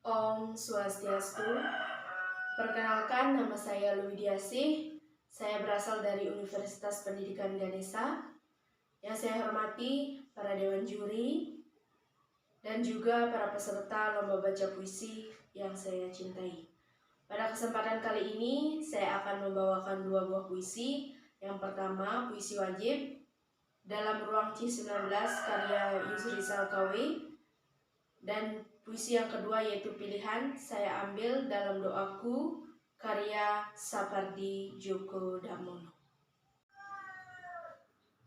Om Swastiastu. Perkenalkan, nama saya Luwidiasih. Saya berasal dari Universitas Pendidikan Ganesha. Yang saya hormati para dewan juri dan juga para peserta lomba baca puisi yang saya cintai. Pada kesempatan kali ini, saya akan membawakan dua buah puisi. Yang pertama, puisi wajib dalam ruang C19 karya Yusri Salkawi. Dan puisi yang kedua yaitu pilihan saya ambil dalam doaku karya Sapardi Djoko Damono.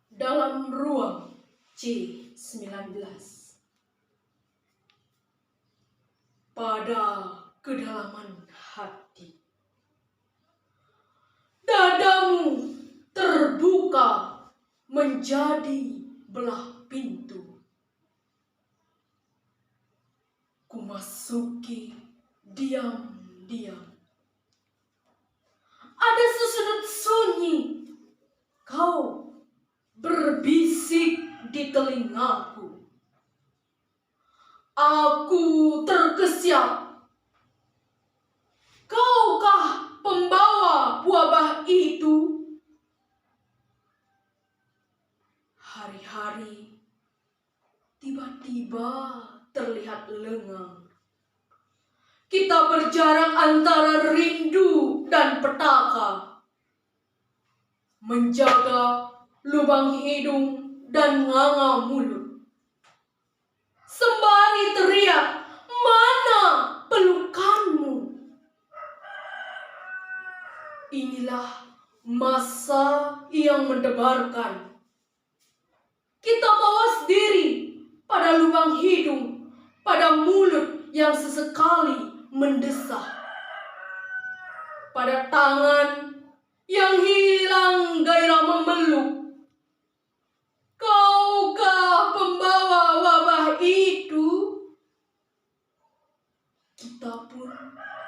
Dalam ruang C19. Pada kedalaman hati, dadamu terbuka menjadi belah pintu. Kumasuki diam-diam. Ada sesudut sunyi, kau berbisik di telingaku. Aku terkesiap. Kaukah pembawa wabah itu? Hari-hari tiba-tiba terlihat lengang. Kita berjarak antara rindu dan petaka, menjaga lubang hidung dan nganga mulut. Sembari teriak, mana pelukanmu? Inilah masa yang mendebarkan. Kita mawas diri pada lubang hidung, pada mulut yang sesekali mendesah, pada tangan yang hilang gairah memeluk. Kaukah pembawa wabah itu? Kita pun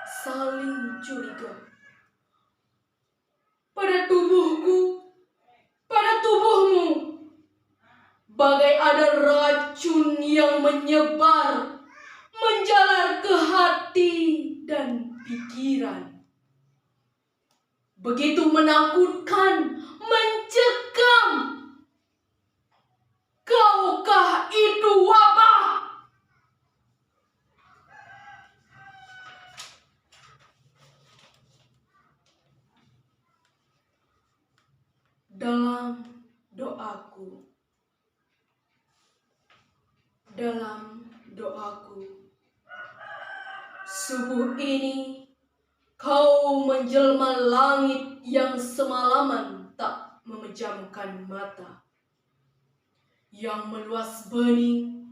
saling curiga. Pada tubuhku, pada tubuhmu, bagai ada racun yang menyebar, menjalar ke hati dan pikiran. Begitu menakutkan, mencekam. Kaukah itu wabah? Dalam doaku, subuh ini kau menjelma langit yang semalaman tak memejamkan mata, yang meluas bening,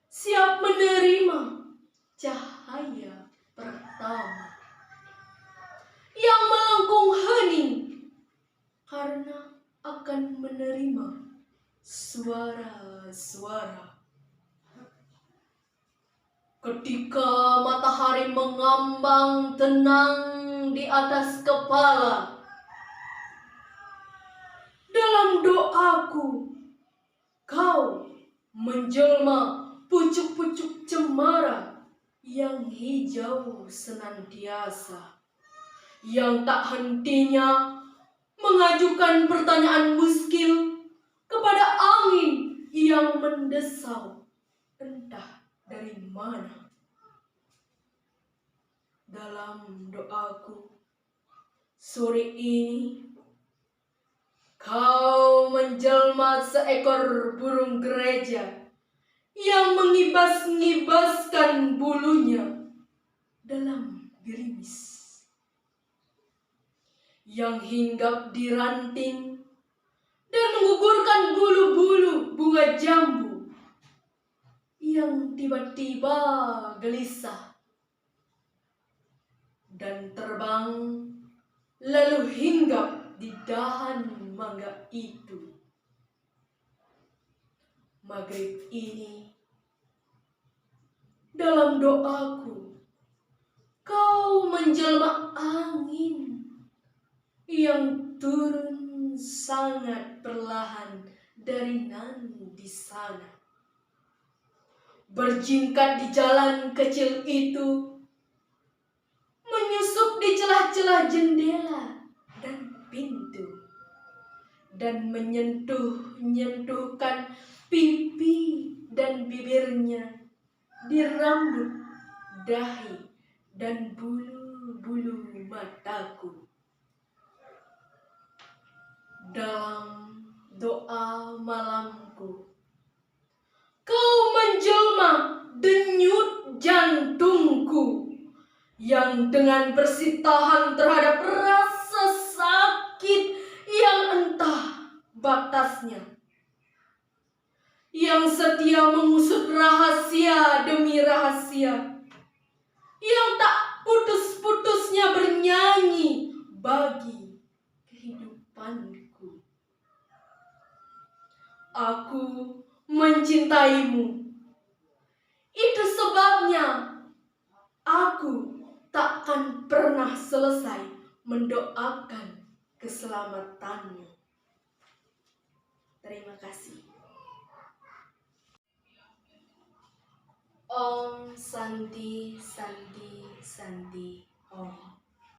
siap menerima cahaya pertama, yang melengkung hening karena akan menerima suara-suara. Ketika matahari mengambang tenang di atas kepala, dalam doaku kau menjelma pucuk-pucuk cemara yang hijau senantiasa, yang tak hentinya mengajukan pertanyaan muskil kepada angin yang mendesau entah dari mana. Dalam doaku sore ini kau menjelma seekor burung gereja yang mengibas-ngibaskan bulunya dalam gerimis, yang hinggap di ranting dan menggugurkan bulu-bulu bunga jambu yang tiba-tiba gelisah dan terbang lalu hinggap di dahan mangga itu. Maghrib ini dalam doaku kau menjelma angin yang turun sangat perlahan dari nan di sana. berjingkat di jalan kecil itu, menyusup di celah-celah jendela dan pintu, dan menyentuh-nyentuhkan pipi dan bibirnya di rambut, dahi, dan bulu-bulu mataku. Dalam doa malamku, kau menjelma denyut jantungku yang dengan bersitahan terhadap rasa sakit yang entah batasnya, yang setia mengusut rahasia demi rahasia, yang tak putus-putusnya bernyanyi bagi kehidupanku. Aku mencintaimu. Itu sebabnya aku takkan pernah selesai mendoakan keselamatanmu. Terima kasih. Om Santi Santi Santi Om.